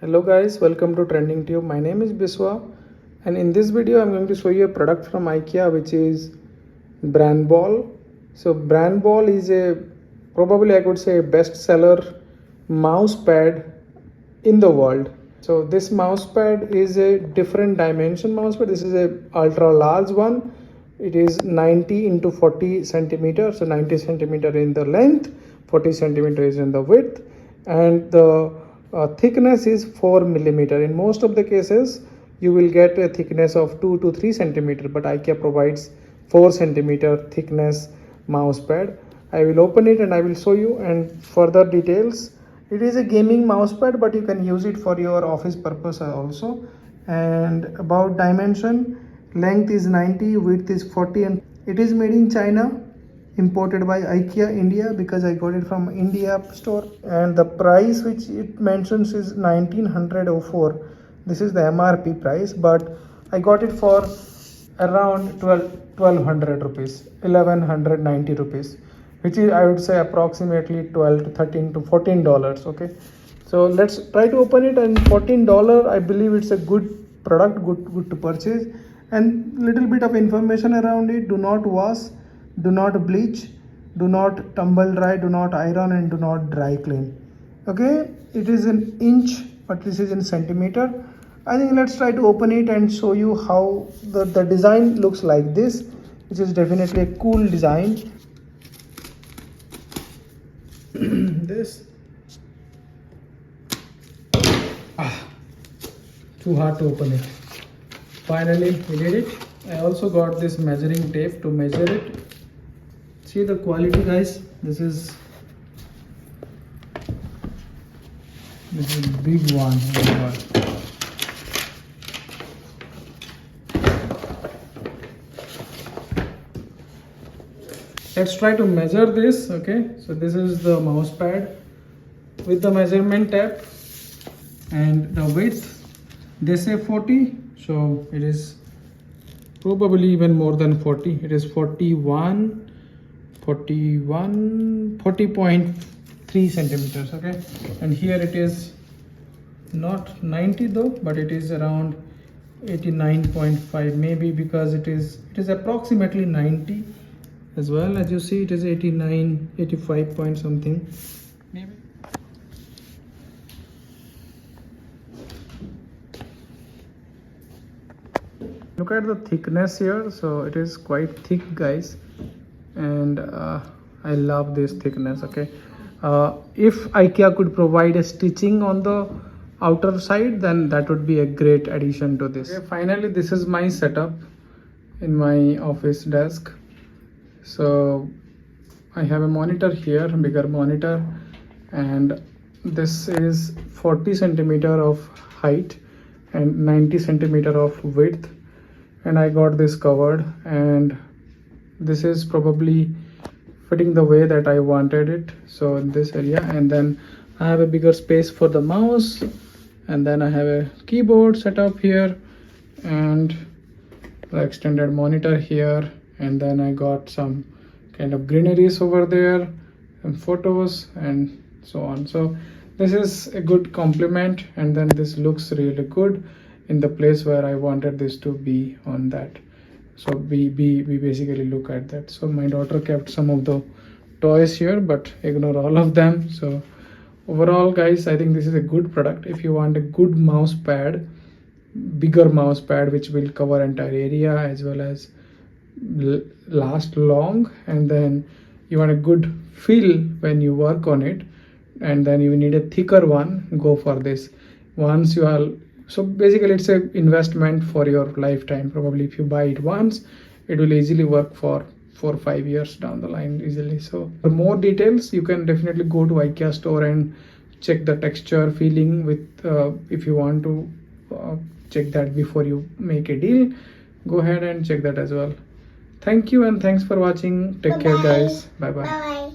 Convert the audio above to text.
Hello guys, welcome to Trending Tube. My name is Biswa, and in this video I'm going to show you a product from IKEA which is BRÄNNBOLL. So BRÄNNBOLL is probably I could say a bestseller mouse pad in the world. So this mouse pad is a different dimension mouse pad. This is a ultra large one. It is 90 into 40 centimeters, so 90 centimeter in the length, 40 centimeters in the width, and the thickness is 4 millimeter. In most of the cases you will get a thickness of 2 to 3 centimeter, but IKEA provides 4 centimeter thickness mouse pad. I will open it and I will show you and further details. It is a gaming mouse pad, but you can use it for your office purpose also. And about dimension, length is 90, width is 40, and it is made in China, imported by IKEA India, because I got it from India store. And the price which it mentions is 1904. This is the MRP price, but I got it for around 1200 rupees, 1190 rupees, which is I would say approximately 12 to 13 to 14 dollars. Okay, so let's try to open it. And $14, I believe it's a good product, good to purchase. And little bit of information around it: do not wash, do not bleach, do not tumble dry, do not iron, and do not dry clean. Okay, it is an inch, but this is in centimeter. I think let's try to open it and show you how the design looks like this, which is definitely a cool design. This too hard to open it. Finally we did it. I also got this measuring tape to measure it. See the quality, guys. This is a big one. Oh my God. Let's try to measure this. Okay, so this is the mouse pad with the measurement tape, and the width, they say 40, so it is probably even more than 40. It is 40.3 centimeters. Okay, and here it is not 90 though, but it is around 89.5 maybe, because it is approximately 90 as well. As you see, it is 89, 85 point something maybe. Look at the thickness here. So it is quite thick, guys, and I love this thickness. Okay, if IKEA could provide a stitching on the outer side, then that would be a great addition to this. Okay, finally this is my setup in my office desk. So I have a monitor here, bigger monitor, and this is 40 centimeter of height and 90 centimeter of width, and I got this covered, and this is probably fitting the way that I wanted it, so in this area. And then I have a bigger space for the mouse, and then I have a keyboard set up here, and the extended monitor here, and then I got some kind of greeneries over there and photos and so on. So this is a good complement, and then this looks really good in the place where I wanted this to be on that. So we basically look at that. So my daughter kept some of the toys here, but ignore all of them. So overall, guys, I think this is a good product. If you want a good mouse pad, bigger mouse pad which will cover entire area as well as last long, and then you want a good feel when you work on it, and then you need a thicker one, go for this. Once you are, so basically it's a investment for your lifetime. Probably if you buy it once, it will easily work for 4 or 5 years down the line easily. So for more details, you can definitely go to IKEA store and check the texture, feeling with if you want to check that before you make a deal, go ahead and check that as well. Thank you, and thanks for watching. Take care, guys. Bye bye.